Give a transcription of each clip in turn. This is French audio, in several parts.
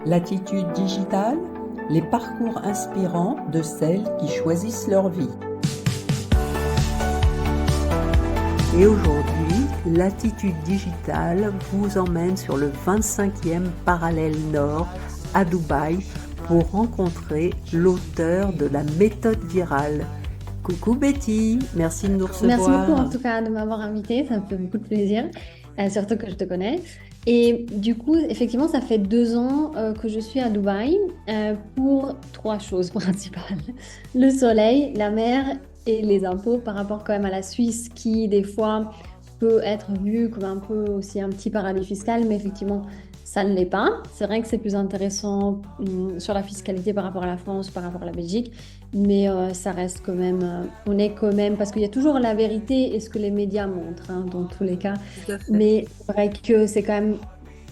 L'attitude digitale, les parcours inspirants de celles qui choisissent leur vie. Et aujourd'hui, l'attitude digitale vous emmène sur le 25e parallèle nord à Dubaï pour rencontrer l'auteur de la méthode virale. Coucou Betty, merci de nous Merci beaucoup en recevoir. tout cas de m'avoir invité, ça me fait beaucoup de plaisir, surtout que je te connais. Et du coup, effectivement, ça fait 2 ans que je suis à Dubaï pour trois choses principales. Le soleil, la mer et les impôts par rapport quand même à la Suisse qui, des fois, peut être vue comme un peu aussi un petit paradis fiscal, mais effectivement, ça ne l'est pas. C'est vrai que c'est plus intéressant sur la fiscalité par rapport à la France, par rapport à la Belgique. Mais ça reste quand même, on est quand même, parce qu'il y a toujours la vérité et ce que les médias montrent, hein, dans tous les cas. Tout à fait. Mais c'est vrai que c'est quand même,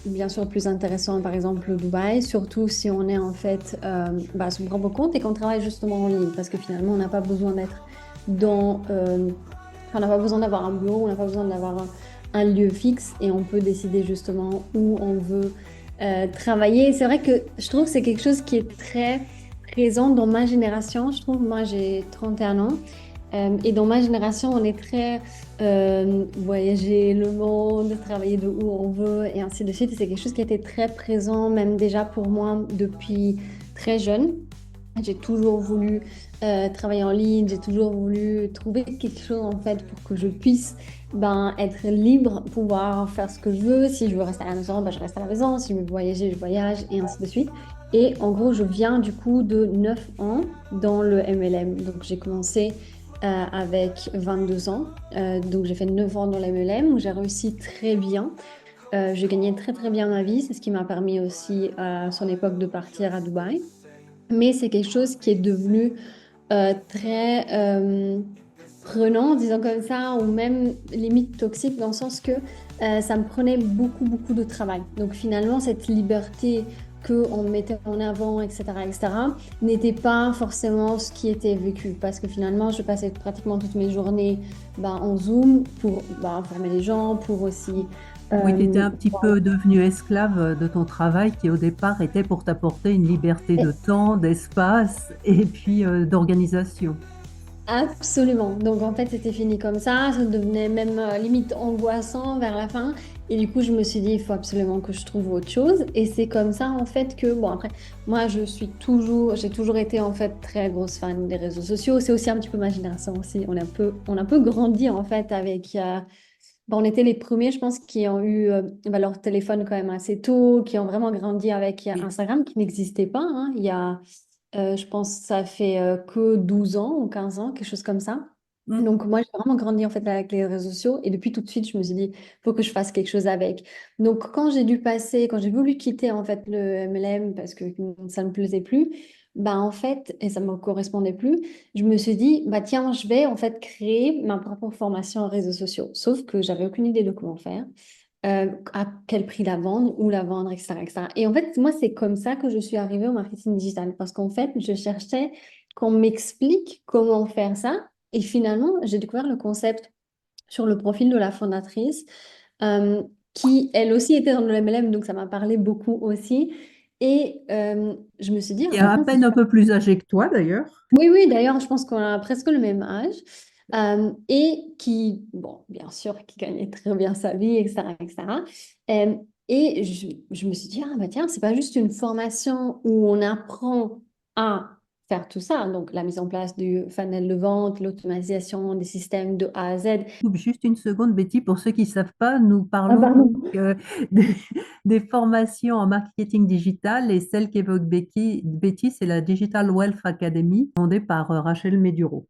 bien sûr, plus intéressant, par exemple, le Dubaï, surtout si on est en fait à son propre compte et qu'on travaille justement en ligne, parce que finalement, on n'a pas besoin d'être dans, enfin, on n'a pas besoin d'avoir un bureau, on n'a pas besoin d'avoir un lieu fixe et on peut décider justement où on veut travailler. C'est vrai que je trouve que c'est quelque chose qui est très présent dans ma génération. Je trouve, moi, j'ai 31 ans. Et dans ma génération, on est très voyager le monde, travailler de où on veut et ainsi de suite. Et c'est quelque chose qui a été très présent, même déjà pour moi, depuis très jeune. J'ai toujours voulu travailler en ligne, j'ai toujours voulu trouver quelque chose en fait pour que je puisse être libre, pouvoir faire ce que je veux. Si je veux rester à la maison, je reste à la maison. Si je veux voyager, je voyage et ainsi de suite. Et en gros, je viens du coup de 9 ans dans le MLM. Donc j'ai commencé avec 22 ans. Donc j'ai fait 9 ans dans le MLM où j'ai réussi très bien. J'ai gagné très très bien ma vie. C'est ce qui m'a permis aussi à son époque de partir à Dubaï. Mais c'est quelque chose qui est devenu très prenant, disons comme ça, ou même limite toxique dans le sens que ça me prenait beaucoup, beaucoup de travail. Donc finalement, cette liberté qu'on mettait en avant, etc., n'était pas forcément ce qui était vécu. Parce que finalement, je passais pratiquement toutes mes journées en Zoom pour informer les gens, pour aussi... Oui, tu étais euh, un petit peu devenue esclave de ton travail qui au départ était pour t'apporter une liberté de temps, d'espace et puis d'organisation. Absolument. Donc en fait, c'était fini comme ça devenait même limite angoissant vers la fin. Et du coup, je me suis dit, il faut absolument que je trouve autre chose. Et c'est comme ça en fait que, bon après, moi j'ai toujours été en fait très grosse fan des réseaux sociaux. C'est aussi un petit peu ma génération aussi. On a un peu grandi en fait avec, on était les premiers, je pense, qui ont eu leur téléphone quand même assez tôt, qui ont vraiment grandi avec Oui. Instagram qui n'existait pas, hein. Il y a je pense que ça fait que 12 ans ou 15 ans, quelque chose comme ça. Mm. Donc moi, j'ai vraiment grandi en fait avec les réseaux sociaux et depuis tout de suite, je me suis dit, faut que je fasse quelque chose avec. Donc quand j'ai voulu quitter en fait le MLM parce que ça ne me plaisait plus, en fait, et ça me correspondait plus, je me suis dit, tiens, je vais en fait créer ma propre formation en réseaux sociaux. Sauf que j'avais aucune idée de comment faire à quel prix la vendre, où la vendre, etc., etc. Et en fait, moi, c'est comme ça que je suis arrivée au marketing digital. Parce qu'en fait, je cherchais qu'on m'explique comment faire ça. Et finalement, j'ai découvert le concept sur le profil de la fondatrice, euh, qui, elle aussi, était dans le MLM, donc ça m'a parlé beaucoup aussi. Et je me suis dit, Qui ah est à tiens, c'est peine un peu plus âgé que toi d'ailleurs. oui, oui, d'ailleurs, je pense qu'on a presque le même âge. Et qui, bon, bien sûr, qui gagnait très bien sa vie, etc., etc. Euh, et je me suis dit, ah bah tiens, c'est pas juste une formation où on apprend à faire tout ça, donc la mise en place du funnel de vente, l'automatisation des systèmes de A à Z. Coupe juste une seconde, Betty, pour ceux qui ne savent pas, nous Ah, parlons pardon. donc des, des formations en marketing digital et celle qu'évoque Betty, c'est la Digital Wealth Academy, fondée par Rachel Meduro.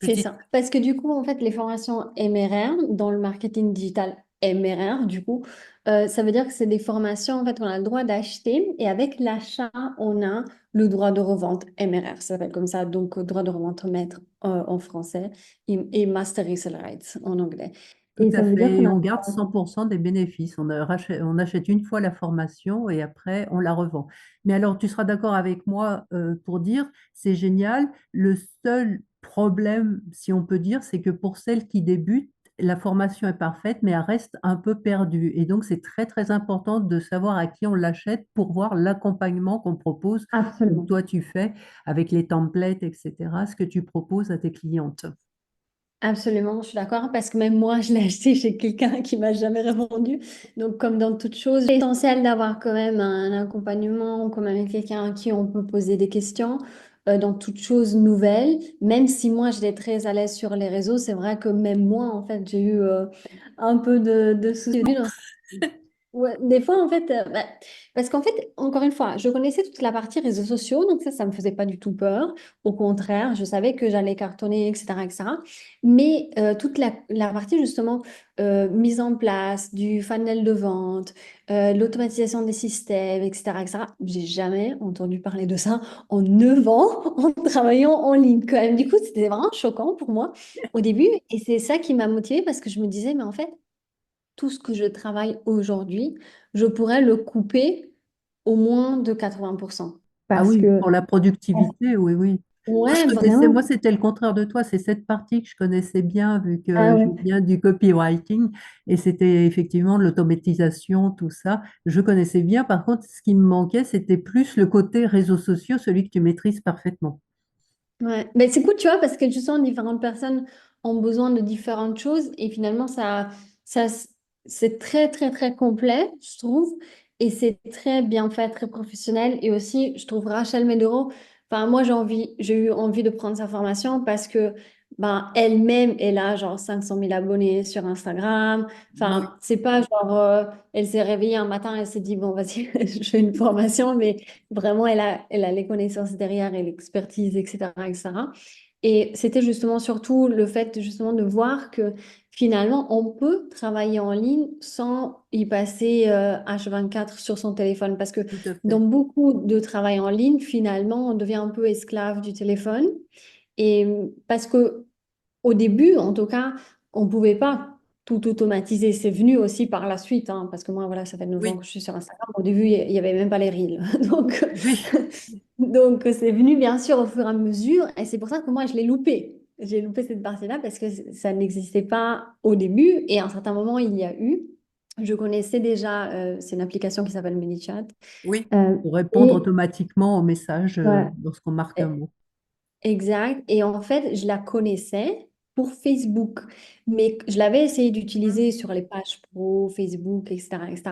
C'est Petite. ça. Parce que du coup, en fait, les formations MRR, dans le marketing digital MRR, du coup, ça veut dire que c'est des formations en fait qu'on a le droit d'acheter et avec l'achat, on a le droit de revente MRR, ça s'appelle comme ça, donc droit de revente maître en français et Master Resale Rights en anglais. Tout Et à ça veut dire fait. qu'on Et a... on garde 100% des bénéfices. On achète une fois la formation et après, on la revend. Mais alors, tu seras d'accord avec moi pour dire, c'est génial. Le seul problème, si on peut dire, c'est que pour celles qui débutent, la formation est parfaite, mais elle reste un peu perdue. Et donc, c'est très, très important de savoir à qui on l'achète pour voir l'accompagnement qu'on propose, que Absolument. toi tu fais avec les templates, etc., ce que tu proposes à tes clientes. Absolument, je suis d'accord parce que même moi, je l'ai acheté chez quelqu'un qui m'a jamais répondu. Donc, comme dans toute chose, c'est essentiel d'avoir quand même un accompagnement, quand même quelqu'un à qui on peut poser des questions dans toute chose nouvelle. Même si moi, j'étais très à l'aise sur les réseaux, c'est vrai que même moi, en fait, j'ai eu un peu de soucis dans. Ouais, des fois, en fait, parce qu'en fait, encore une fois, je connaissais toute la partie réseaux sociaux, donc ça me faisait pas du tout peur. Au contraire, je savais que j'allais cartonner, etc., etc. Mais toute la partie, justement, mise en place du funnel de vente, l'automatisation des systèmes, etc., etc., j'ai jamais entendu parler de ça en 9 ans en travaillant en ligne, quand même. Du coup, c'était vraiment choquant pour moi au début, et c'est ça qui m'a motivée parce que je me disais, mais en fait, tout ce que je travaille aujourd'hui, je pourrais le couper au moins de 80%. Ah Parce oui, que, pour la productivité, oui, oui. Moi, je ouais, connaissais, vraiment. moi, c'était le contraire de toi. C'est cette partie que je connaissais bien, vu Ah que je ouais. viens du copywriting, et c'était effectivement de l'automatisation, tout ça. Je connaissais bien. Par contre, ce qui me manquait, c'était plus le côté réseaux sociaux, celui que tu maîtrises parfaitement. Ouais. Mais c'est cool, tu vois, parce que justement, différentes personnes ont besoin de différentes choses et finalement, ça, c'est très, très, très complet, je trouve, et c'est très bien fait, très professionnel. Et aussi, je trouve Rachel Medoro, enfin, moi, j'ai eu envie de prendre sa formation parce que, ben, elle-même, elle a genre 500 000 abonnés sur Instagram. Oui, Enfin, c'est pas genre, elle s'est réveillée un matin, elle s'est dit, bon, vas-y, je fais une formation, mais vraiment, elle a les connaissances derrière et l'expertise, etc., etc. Et c'était justement surtout le fait justement de voir que finalement, on peut travailler en ligne sans y passer H24 sur son téléphone. Parce que tout à dans fait. beaucoup de travail en ligne, finalement, on devient un peu esclave du téléphone. Et parce que au début, en tout cas, on ne pouvait pas tout automatiser. C'est venu aussi par la suite, hein, parce que moi, voilà, ça fait 9 ans Oui, que je suis sur Instagram. Au début, il n'y avait même pas les Reels. Donc, oui, donc c'est venu bien sûr au fur et à mesure. Et c'est pour ça que moi, je l'ai loupé. J'ai loupé cette partie-là parce que ça n'existait pas au début. Et à un certain moment, il y a eu. Je connaissais déjà, c'est une application qui s'appelle ManyChat. oui. Euh, Pour répondre et automatiquement aux messages ouais, lorsqu'on marque un mot. exact. Et en fait, je la connaissais pour Facebook. Mais je l'avais essayé d'utiliser sur les pages pro, Facebook, etc., etc.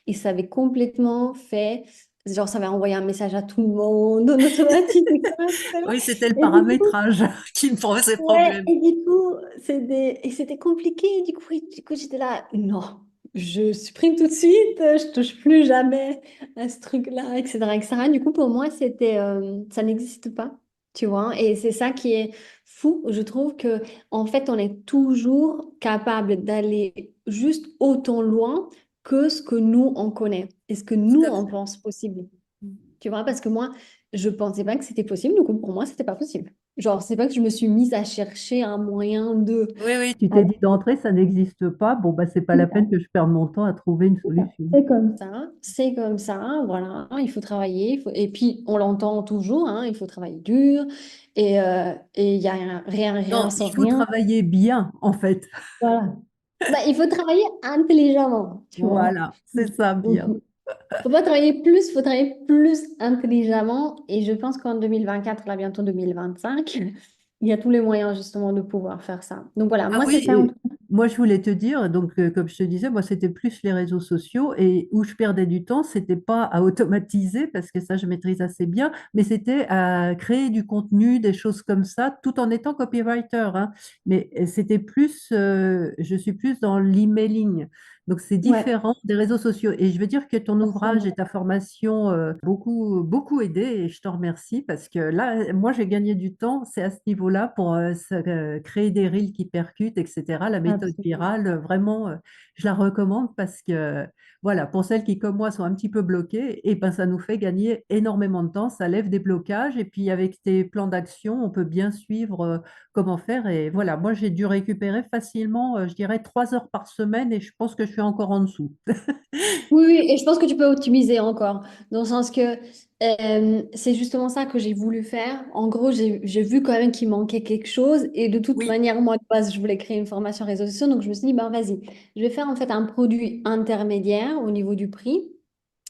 Et ça avait complètement fait, genre, ça avait envoyé un message à tout le monde en automatique, etc., etc. Oui, c'était le Et du coup, paramétrage qui me posait ouais, problème. et du coup, c'était compliqué. Du coup, j'étais là, non, je supprime tout de suite, je touche plus jamais à ce truc-là, etc., etc. Du coup, pour moi, ça n'existe pas, tu vois. Et c'est ça qui est fou. Je trouve que, en fait, on est toujours capable d'aller juste autant loin que ce que nous, on connaît et ce que nous, Tout à on fait. pense possible. Tu vois, parce que moi, je pensais pas que c'était possible. Du coup, pour moi, c'était pas possible. Genre, c'est pas que je me suis mise à chercher un moyen de. Oui, oui, tu Ah, t'es dit d'entrée, ça n'existe pas. Bon, bah, c'est pas la peine que je perde mon temps à trouver une solution. c'est comme ça, voilà. Il faut travailler. Et puis, on l'entend toujours, hein, il faut travailler dur. Et il y a rien, rien Non, sans il faut rien. travailler bien, en fait. Voilà. Bah, il faut travailler intelligemment, tu vois. Voilà, c'est ça, bien. Mhm. Faut pas travailler plus, faut travailler plus intelligemment. Et je pense qu'en 2024, là bientôt 2025, il y a tous les moyens justement de pouvoir faire ça. Donc voilà, Ah moi oui, c'est ça en et tout cas. moi je voulais te dire, donc comme je te disais, moi c'était plus les réseaux sociaux et où je perdais du temps, c'était pas à automatiser parce que ça je maîtrise assez bien, mais c'était à créer du contenu, des choses comme ça, tout en étant copywriter, hein. Mais c'était plus, je suis plus dans l'emailing. Donc c'est Ouais, différent des réseaux sociaux. Et je veux dire que ton ouvrage et ta formation beaucoup, beaucoup aidé et je t'en remercie parce que là, moi j'ai gagné du temps, c'est à ce niveau-là pour créer des reels qui percutent, etc. La méthode absolument. virale, vraiment, je la recommande parce que, voilà, pour celles qui, comme moi, sont un petit peu bloquées, et ben, ça nous fait gagner énormément de temps, ça lève des blocages et puis avec tes plans d'action, on peut bien suivre comment faire. Et voilà, moi j'ai dû récupérer facilement, je dirais, 3 heures par semaine et je pense que je suis encore en dessous. Oui, oui, et je pense que tu peux optimiser encore, dans le sens que c'est justement ça que j'ai voulu faire. En gros, j'ai vu quand même qu'il manquait quelque chose, et de toute Oui, manière, moi, de base, je voulais créer une formation réseaux sociaux, donc je me suis dit, ben vas-y, je vais faire en fait un produit intermédiaire au niveau du prix,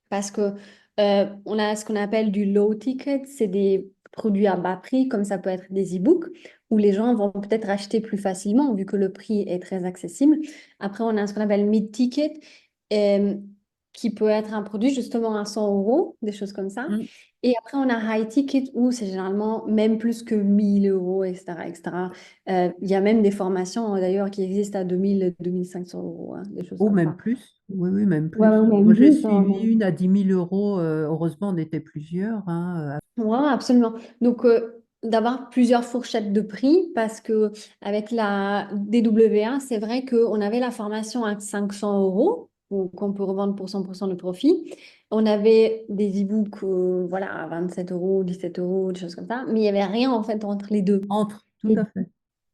parce que on a ce qu'on appelle du low ticket, c'est des produits à bas prix, comme ça peut être des e-books, où les gens vont peut-être acheter plus facilement, vu que le prix est très accessible. Après, on a ce qu'on appelle mid ticket, euh, qui peut être un produit justement à 100 euros, des choses comme ça. mm. Et après, on a high ticket, où c'est généralement même plus que 1000 euros, etc., etc. Il y a même des formations, d'ailleurs, qui existent à 2000, 2500 euros, hein, des choses Oh, comme même ça. plus. Oui, oui, même Ouais, plus. ouais, Moi, même j'ai plus, suivi hein. une à 10 000 euros. Heureusement, on était plusieurs, hein. Ouais, absolument. Donc, d'avoir plusieurs fourchettes de prix, parce que avec la DWA, c'est vrai qu'on avait la formation à 500 euros, qu'on peut revendre pour 100% de profit. On avait des e-books voilà, à 27 euros, 17 euros, des choses comme ça, mais il n'y avait rien en fait entre les deux. Entre, tout à fait.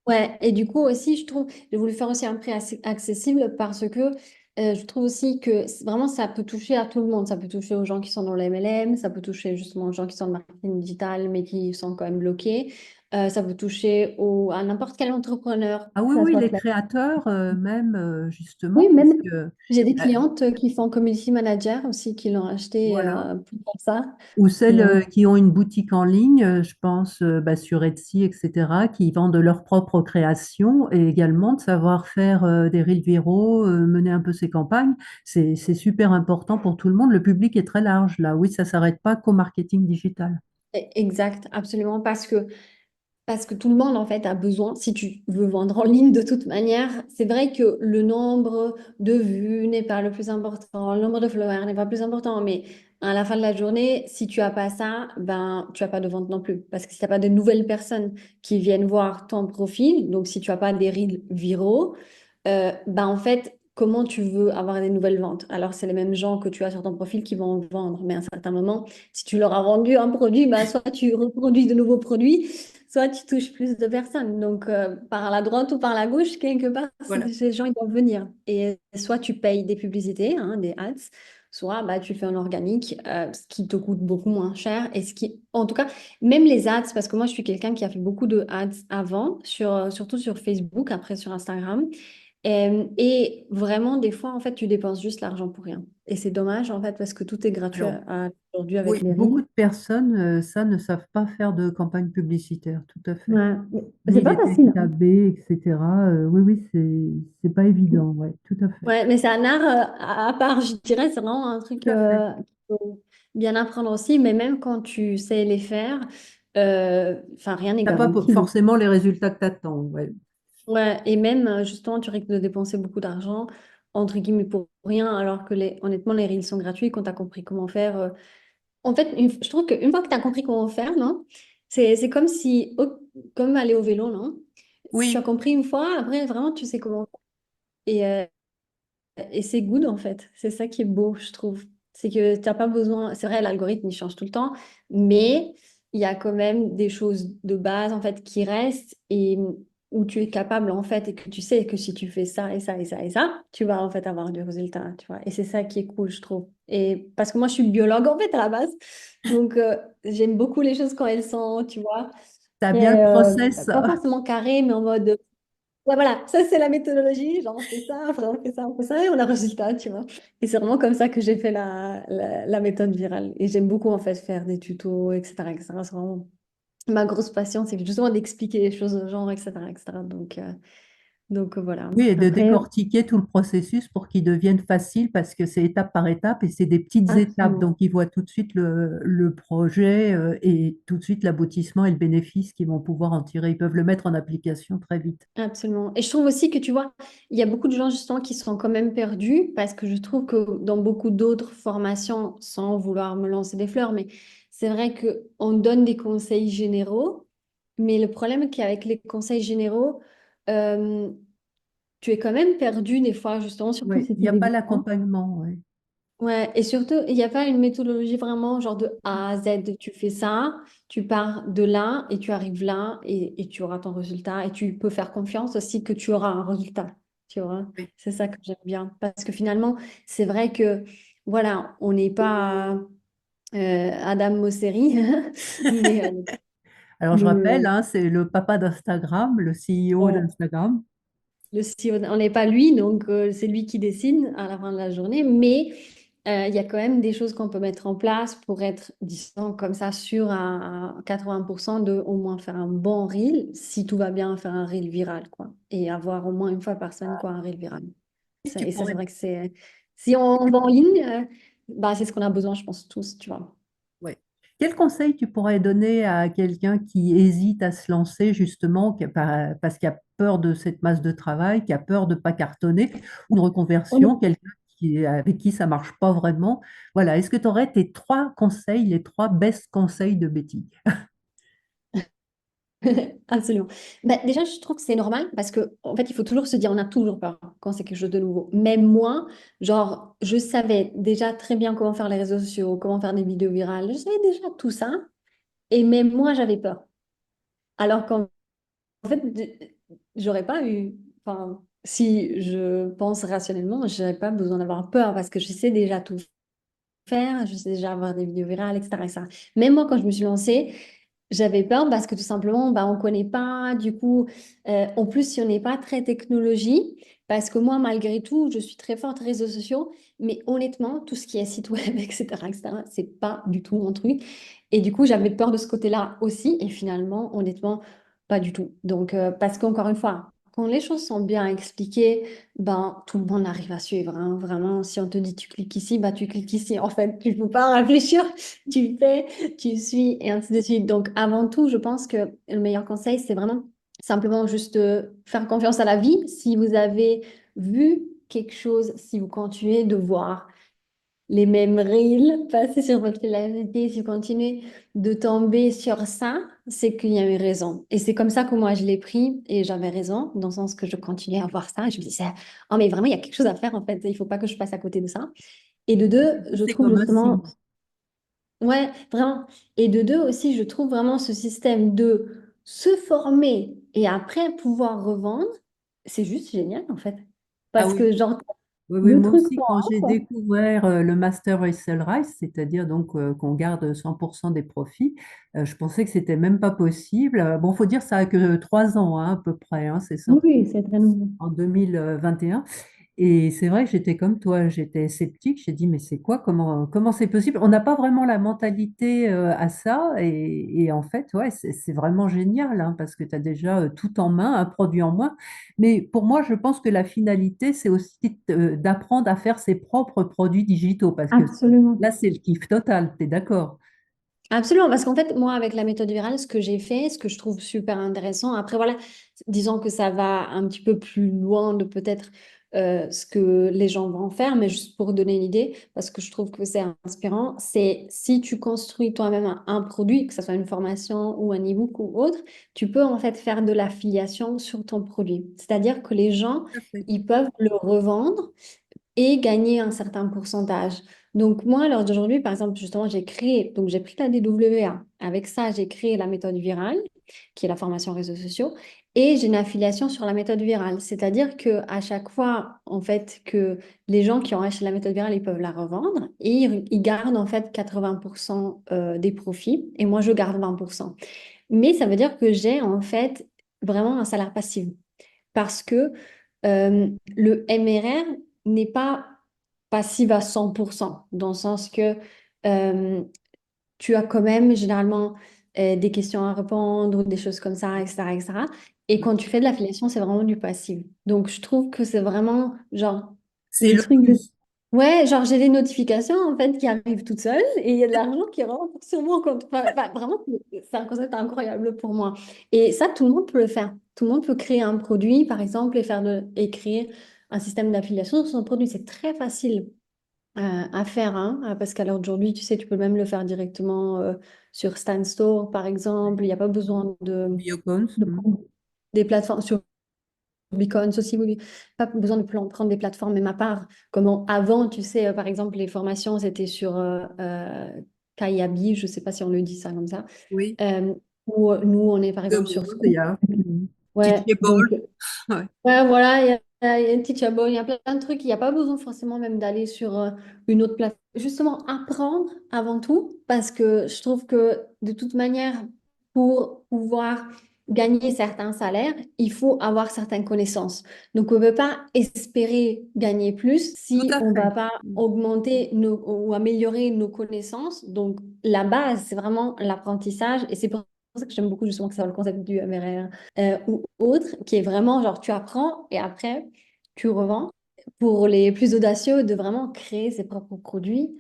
Ouais, et du coup aussi, je trouve, j'ai voulu faire aussi un prix assez accessible, parce que je trouve aussi que vraiment ça peut toucher à tout le monde. Ça peut toucher aux gens qui sont dans le MLM, ça peut toucher justement aux gens qui sont dans le marketing digital mais qui sont quand même bloqués. Ça peut toucher à n'importe quel entrepreneur, Ah que oui, ça oui, soit les créateurs, même, oui, justement, parce même que, j'ai des euh, clientes qui font community manager aussi, qui l'ont acheté voilà. pour faire ça. Ou celles Et, qui ont une boutique en ligne, je pense bah, sur Etsy, etc., qui vendent leurs propres créations et également de savoir faire des reels viraux, mener un peu ses campagnes. C'est super important pour tout le monde. Le public est très large là. Oui, ça ne s'arrête pas qu'au marketing digital. exact, absolument, parce que tout le monde, en fait, a besoin, si tu veux vendre en ligne de toute manière, c'est vrai que le nombre de vues n'est pas le plus important, le nombre de followers n'est pas le plus important, mais à la fin de la journée, si tu as pas ça, ben, tu as pas de vente non plus. Parce que si tu n'as pas de nouvelles personnes qui viennent voir ton profil, donc si tu n'as pas des reels viraux, ben, en fait, comment tu veux avoir des nouvelles ventes? Alors, c'est les mêmes gens que tu as sur ton profil qui vont vendre, mais à un certain moment, si tu leur as vendu un produit, ben, soit tu reproduis de nouveaux produits, soit tu touches plus de personnes. Donc, par la droite ou par la gauche, quelque part, Voilà. ces gens, ils doivent venir. Et soit tu payes des publicités, hein, des ads, soit bah, tu fais un organique, ce qui te coûte beaucoup moins cher. Et ce qui, en tout cas, même les ads, parce que moi, je suis quelqu'un qui a fait beaucoup de ads avant, surtout sur Facebook, après sur Instagram. Et vraiment, des fois, en fait, tu dépenses juste l'argent pour rien. Et c'est dommage, en fait, parce que tout est gratuit Alors, aujourd'hui avec oui, les beaucoup reels. de personnes, ça, ne savent pas faire de campagne publicitaire, tout à fait. Ouais. Mais c'est Ni pas les facile, hein. TKB, etc. Oui, oui, c'est pas évident, ouais, tout à fait. Ouais, mais c'est un art à part, je dirais, c'est vraiment un truc Tout à fait. qu'il faut bien apprendre aussi, mais même quand tu sais les faire, enfin, rien n'est T'as pas garanti. Donc, forcément les résultats que t'attends, ouais. ouais, et même, justement, tu risques de dépenser beaucoup d'argent, entre guillemets, pour rien, alors que honnêtement, les reels sont gratuits quand tu as compris comment faire. En fait, je trouve qu'une fois que tu as compris comment faire, non, c'est comme si, comme aller au vélo, non? Si tu as Oui, compris une fois, après, vraiment, tu sais comment faire. Et c'est good en fait. C'est ça qui est beau, je trouve. C'est que tu n'as pas besoin. C'est vrai, l'algorithme il change tout le temps, mais il y a quand même des choses de base en fait qui restent et où tu es capable en fait et que tu sais que si tu fais ça et ça et ça et ça, tu vas en fait avoir du résultat, tu vois. Et c'est ça qui est cool, je trouve. Et parce que moi, je suis biologue en fait à la base, donc j'aime beaucoup les choses quand elles sont, tu vois, t'as bien le très, process. pas forcément carrées, mais en mode ouais, voilà, ça c'est la méthodologie, genre on fait ça, après on fait ça, on fait ça, et on a le résultat, tu vois. Et c'est vraiment comme ça que j'ai fait la méthode virale. Et j'aime beaucoup en fait faire des tutos, etc., etc. C'est vraiment ma grosse passion, c'est justement d'expliquer les choses aux gens, etc., etc. Donc voilà. Oui, et de Après, décortiquer tout le processus pour qu'il devienne facile parce que c'est étape par étape et c'est des petites étapes. absolument. Donc, ils voient tout de suite le projet et tout de suite l'aboutissement et le bénéfice qu'ils vont pouvoir en tirer. Ils peuvent le mettre en application très vite. Absolument. Et je trouve aussi que, tu vois, il y a beaucoup de gens justement qui sont quand même perdus parce que je trouve que dans beaucoup d'autres formations, sans vouloir me lancer des fleurs, mais c'est vrai qu'on donne des conseils généraux, mais le problème qu'avec les conseils généraux, euh, tu es quand même perdu des fois, justement, surtout Oui, si il n'y tu a pas débutant. l'accompagnement. Ouais. Ouais, et surtout, il n'y a pas une méthodologie vraiment genre de A à Z. Tu fais ça, tu pars de là et tu arrives là et tu auras ton résultat. Et tu peux faire confiance aussi que tu auras un résultat. tu vois. Oui. C'est ça que j'aime bien. Parce que finalement, c'est vrai que, voilà, on n'est pas Adam Mosseri, mais Alors, je rappelle, le, hein, c'est le papa d'Instagram, le CEO on d'Instagram. Le CEO, on n'est pas lui, donc c'est lui qui décide à la fin de la journée, mais il y a quand même des choses qu'on peut mettre en place pour être, disons, comme ça, sûr à 80% de au moins faire un bon reel, si tout va bien, faire un reel viral, quoi, et avoir au moins une fois par semaine, quoi, un reel viral. Tu Et ça, c'est pourrais... vrai que si on va en ligne, bah, c'est ce qu'on a besoin, je pense, tous, tu vois. Ouais. Quel conseil tu pourrais donner à quelqu'un qui hésite à se lancer justement parce qu'il a peur de cette masse de travail, qui a peur de ne pas cartonner, ou une reconversion, quelqu'un avec qui ça marche pas vraiment? Voilà, est-ce que tu aurais tes trois conseils, les trois best conseils de Betty? Absolument. Bah, déjà, je trouve que c'est normal parce que en fait, il faut toujours se dire, on a toujours peur quand c'est quelque chose de nouveau. Même moi, genre, je savais déjà très bien comment faire les réseaux sociaux, comment faire des vidéos virales. Je savais déjà tout ça. Et même moi, j'avais peur. Alors qu'en fait, j'aurais pas eu. Enfin, si je pense rationnellement, j'aurais pas besoin d'avoir peur parce que je sais déjà tout faire, je sais déjà avoir des vidéos virales, etc., etc. Même moi, quand je me suis lancée, j'avais peur parce que tout simplement, bah, on ne connaît pas. Du coup, en plus, si on n'est pas très technologie, parce que moi, malgré tout, je suis très forte réseaux sociaux, mais honnêtement, tout ce qui est site web, etc., etc., c'est pas du tout mon truc. Et du coup, j'avais peur de ce côté-là aussi. Et finalement, honnêtement, pas du tout. Donc, parce qu'encore une fois, quand les choses sont bien expliquées, ben, tout le monde arrive à suivre, hein. Vraiment, si on te dit tu cliques ici, bah, tu cliques ici. En fait, tu ne peux pas réfléchir, tu fais, tu suis, et ainsi de suite. Donc, avant tout, je pense que le meilleur conseil, c'est vraiment simplement juste faire confiance à la vie. Si vous avez vu quelque chose, si vous continuez de voir les mêmes reels passer sur votre fidélité, si vous continuez de tomber sur ça, c'est qu'il y a eu raison. Et c'est comme ça que moi je l'ai pris et j'avais raison, dans le sens que je continuais à voir ça. Je me disais, oh mais vraiment, il y a quelque chose à faire en fait, il faut pas que je passe à côté de ça. Et de deux, je C'est trouve comme un justement, signe. ouais, vraiment. Et de deux aussi, je trouve vraiment ce système de se former et après pouvoir revendre, c'est juste génial en fait. Ah Parce oui. que genre, Oui, oui, deux moi trucs aussi, pour quand un, j'ai quoi. découvert le Master Resell Rice, c'est-à-dire donc qu'on garde 100% des profits, je pensais que c'était même pas possible. Bon, faut dire ça a que 3 ans hein, à peu près, hein, c'est sorti Oui, c'est très nouveau. en 2021. Et c'est vrai que j'étais comme toi, j'étais sceptique. J'ai dit, mais c'est quoi? Comment c'est possible? On n'a pas vraiment la mentalité à ça. Et en fait, ouais, c'est vraiment génial hein, parce que tu as déjà tout en main, un produit en main. Mais pour moi, je pense que la finalité, c'est aussi d'apprendre à faire ses propres produits digitaux parce que Absolument. là, c'est le kiff total. Tu es d'accord? Absolument, parce qu'en fait, moi, avec la méthode virale, ce que j'ai fait, ce que je trouve super intéressant, après, voilà, disons que ça va un petit peu plus loin de peut-être ce que les gens vont en faire, mais juste pour donner une idée, parce que je trouve que c'est inspirant, c'est si tu construis toi-même un produit, que ce soit une formation ou un e-book ou autre, tu peux en fait faire de l'affiliation sur ton produit. C'est-à-dire que les gens, Tout à fait. ils peuvent le revendre et gagner un certain pourcentage. Donc moi, à l'heure d'aujourd'hui, par exemple, justement, j'ai créé, donc j'ai pris la DWA. Avec ça, j'ai créé la méthode virale, qui est la formation réseaux sociaux, et j'ai une affiliation sur la méthode virale. C'est-à-dire que à chaque fois, en fait, que les gens qui ont acheté la méthode virale, ils peuvent la revendre et ils gardent en fait 80% des profits et moi, je garde 20%. Mais ça veut dire que j'ai en fait vraiment un salaire passif parce que le MRR n'est pas passive à 100%, dans le sens que euh, tu as quand même généralement des questions à répondre, ou des choses comme ça, etc., etc. Et cetera. Et Ouais. quand tu fais de l'affiliation, c'est vraiment du passif. Donc, je trouve que c'est vraiment genre C'est le le truc de... plus. Ouais, genre j'ai des notifications en fait qui arrivent toutes seules et il y a de l'argent qui rentre sur mon compte. Enfin, vraiment, c'est un concept incroyable pour moi. Et ça, tout le monde peut le faire. Tout le monde peut créer un produit, par exemple, et écrire un système d'affiliation sur son produit. C'est très facile à faire, hein, parce qu'à l'heure d'aujourd'hui, tu sais, tu peux même le faire directement sur Stan Store, par exemple. Il n'y a pas besoin Biocoms. de prendre des plateformes sur Beacons aussi, oui, oui. Pas besoin de prendre des plateformes, même à part. Comment avant, tu sais, par exemple, les formations, c'était sur Kajabi, je ne sais pas si on le dit ça comme ça. Oui. Euh, Où nous, on est par exemple sur Demande, Scoop. il y a Ouais, Teachable. donc, Ouais. ouais, voilà, Il y a un Teachable, il y a plein de trucs. Il n'y a pas besoin forcément même d'aller sur une autre plateforme. Justement, apprendre avant tout, parce que je trouve que de toute manière, pour pouvoir gagner certains salaires, il faut avoir certaines connaissances. Donc, on ne peut pas espérer gagner plus Tout si à on ne va fait. pas augmenter ou améliorer nos connaissances. Donc, la base, c'est vraiment l'apprentissage. Et c'est pour ça que j'aime beaucoup justement que ça soit le concept du MRR ou autre, qui est vraiment genre tu apprends et après tu revends. Pour les plus audacieux, de vraiment créer ses propres produits,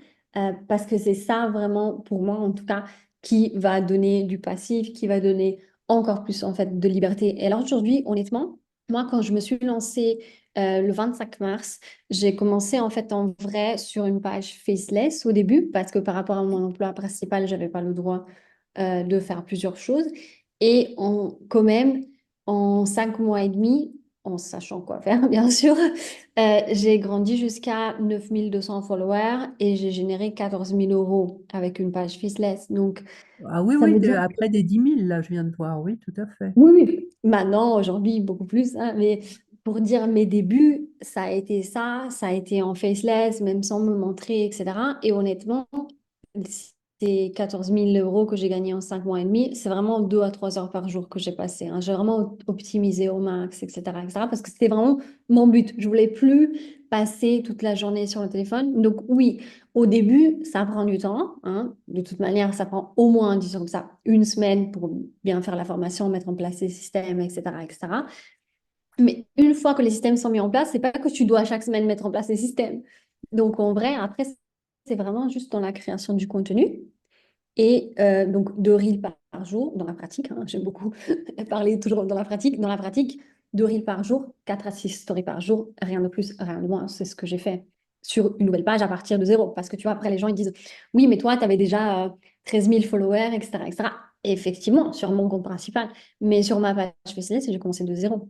parce que c'est ça vraiment, pour moi en tout cas, qui va donner du passif, qui va donner encore plus en fait de liberté. Et alors aujourd'hui, honnêtement, moi quand je me suis lancée le 25 mars, j'ai commencé en fait en vrai sur une page faceless au début, parce que par rapport à mon emploi principal, j'avais pas le droit de faire plusieurs choses. Et quand même, en 5 mois et demi, en sachant quoi faire, bien sûr, j'ai grandi jusqu'à 9200 followers et j'ai généré 14 000 € avec une page faceless. Donc, Ah oui, ça oui, veut dire que après des 10 000 là, je viens de voir, oui, tout à fait. oui, oui, maintenant, aujourd'hui, beaucoup plus, hein, mais pour dire mes débuts, ça a été en faceless, même sans me montrer, etc. Et honnêtement, ces 14 000 € que j'ai gagnés en 5 mois et demi, c'est vraiment 2 à 3 heures par jour que j'ai passé, hein. J'ai vraiment optimisé au max, etc., etc. Parce que c'était vraiment mon but. Je voulais plus passer toute la journée sur le téléphone. Donc oui, au début, ça prend du temps, hein. De toute manière, ça prend au moins, disons comme ça, une semaine pour bien faire la formation, mettre en place les systèmes, etc., etc. Mais une fois que les systèmes sont mis en place, c'est pas que tu dois chaque semaine mettre en place les systèmes. Donc en vrai, après, c'est vraiment juste dans la création du contenu. Et donc, 2 reels par jour, dans la pratique, hein, j'aime beaucoup parler toujours dans la pratique. Dans la pratique, 2 reels par jour, 4 à 6 stories par jour, rien de plus, rien de moins. C'est ce que j'ai fait sur une nouvelle page à partir de zéro. Parce que tu vois, après, les gens, ils disent, oui, mais toi, tu avais déjà 13 000 followers, etc., etc. Et effectivement, sur mon compte principal. Mais sur ma page Facebook, j'ai commencé de zéro.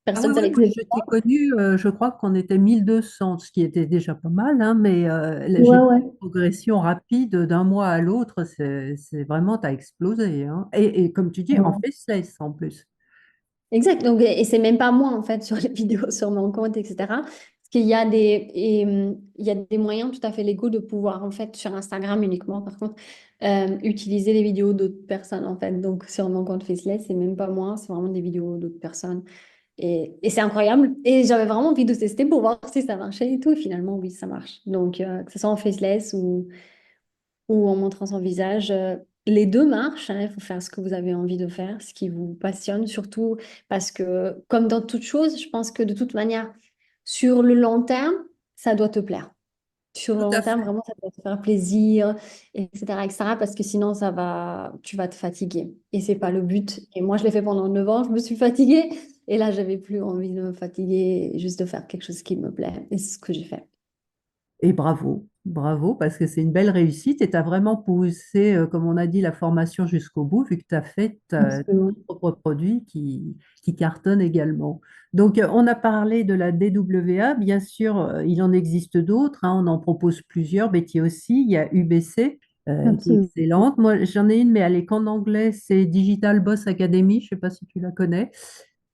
Ah oui, Personne ne oui, savait que moi c'était je t'ai moi. connu, je crois qu'on était 1200, ce qui était déjà pas mal, hein, mais là, j'ai Ouais, vu ouais. une progression rapide d'un mois à l'autre, c'est vraiment, t'as explosé, hein. Et comme tu dis, en Ouais. faceless en plus. Exact. Donc, et c'est même pas moi, en fait, sur les vidéos sur mon compte, etc. Parce qu'il y a il y a des moyens tout à fait légaux de pouvoir, en fait, sur Instagram uniquement, par contre, utiliser les vidéos d'autres personnes, en fait. Donc, sur mon compte Faceless, c'est même pas moi, c'est vraiment des vidéos d'autres personnes. Et c'est incroyable. Et j'avais vraiment envie de tester pour voir si ça marchait et tout. Et finalement, oui, ça marche. Donc, que ce soit en Faceless ou en montrant son visage. Les deux marchent, hein. Il faut faire ce que vous avez envie de faire, ce qui vous passionne, surtout parce que, comme dans toute chose, je pense que de toute manière, sur le long terme, ça doit te plaire. Sur le Tout long à terme, fait. vraiment, ça doit te faire plaisir, etc., etc., parce que sinon, tu vas te fatiguer. Et c'est pas le but. Et moi, je l'ai fait pendant 9 ans, je me suis fatiguée. Et là, j'avais plus envie de me fatiguer, juste de faire quelque chose qui me plaît. Et c'est ce que j'ai fait. Et bravo, bravo, parce que c'est une belle réussite et tu as vraiment poussé, comme on a dit, la formation jusqu'au bout, vu que tu as fait Absolument. ton propre produit qui cartonne également. Donc, on a parlé de la DWA, bien sûr, il en existe d'autres, hein, on en propose plusieurs, Betty aussi, il y a UBC, qui est Absolument. excellente. Moi, j'en ai une, mais elle est qu'en anglais, c'est Digital Boss Academy, je ne sais pas si tu la connais.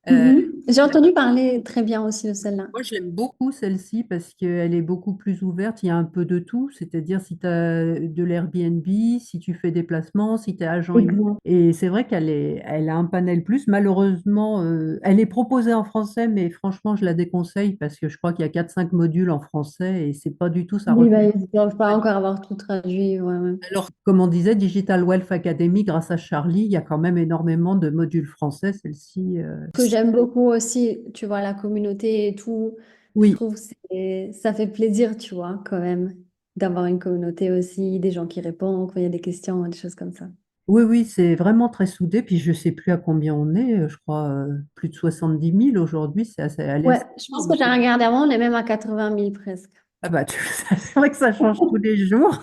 Euh, Mhm. J'ai entendu parler très bien aussi de celle-là. Moi, je l'aime beaucoup celle-ci parce qu'elle est beaucoup plus ouverte. Il y a un peu de tout, c'est-à-dire si tu as de l'Airbnb, si tu fais des placements, si tu es agent immobilier. Exact. Et c'est vrai elle a un panel plus. Malheureusement, elle est proposée en français, mais franchement, je la déconseille parce que je crois qu'il y a 4 5 modules en français et c'est pas du tout ça. Oui, bah, ils ne doivent pas encore avoir tout traduit. Ouais, ouais. Alors, comme on disait, Digital Wealth Academy, grâce à Charlie, il y a quand même énormément de modules français. Celle-ci, Ce que j'aime beaucoup aussi, tu vois, la communauté et tout, je oui. trouve que ça fait plaisir, tu vois, quand même, d'avoir une communauté aussi, des gens qui répondent quand il y a des questions, des choses comme ça. Oui, oui, c'est vraiment très soudé. Puis je ne sais plus à combien on est. Je crois plus de 70 000 aujourd'hui. Elle est Ouais, assez je pense que énorme. j'ai regardé avant, on est même à 80 000 presque. Ah bah, c'est vrai que ça change tous les jours.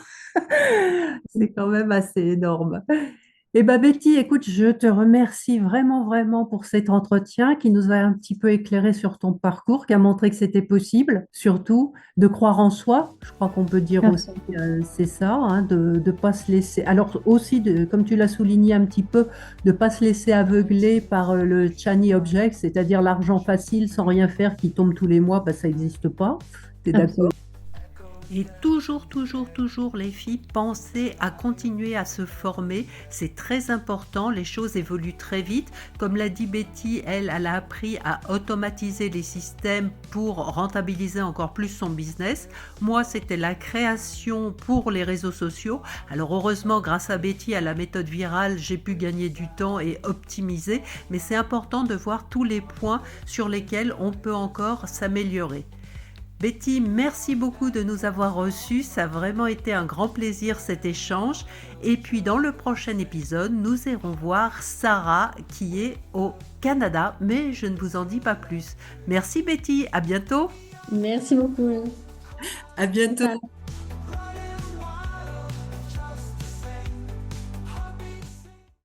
C'est quand même assez énorme. Eh bien, Betty, écoute, je te remercie vraiment, vraiment pour cet entretien qui nous a un petit peu éclairé sur ton parcours, qui a montré que c'était possible, surtout de croire en soi. Je crois qu'on peut dire aussi, Absolument. c'est ça, hein, de ne pas se laisser. Alors aussi, comme tu l'as souligné un petit peu, de ne pas se laisser aveugler par le shiny object, c'est-à-dire l'argent facile sans rien faire qui tombe tous les mois, bah, ça n'existe pas. T'es d'accord? Absolument. Et toujours, toujours, toujours, les filles, pensez à continuer à se former. C'est très important. Les choses évoluent très vite. Comme l'a dit Betty, elle a appris à automatiser les systèmes pour rentabiliser encore plus son business. Moi, c'était la création pour les réseaux sociaux. Alors, heureusement, grâce à Betty, à la méthode virale, j'ai pu gagner du temps et optimiser. Mais c'est important de voir tous les points sur lesquels on peut encore s'améliorer. Betty, merci beaucoup de nous avoir reçus. Ça a vraiment été un grand plaisir cet échange. Et puis dans le prochain épisode, nous irons voir Sarah qui est au Canada, mais je ne vous en dis pas plus. Merci Betty, à bientôt. Merci beaucoup. À bientôt. Total.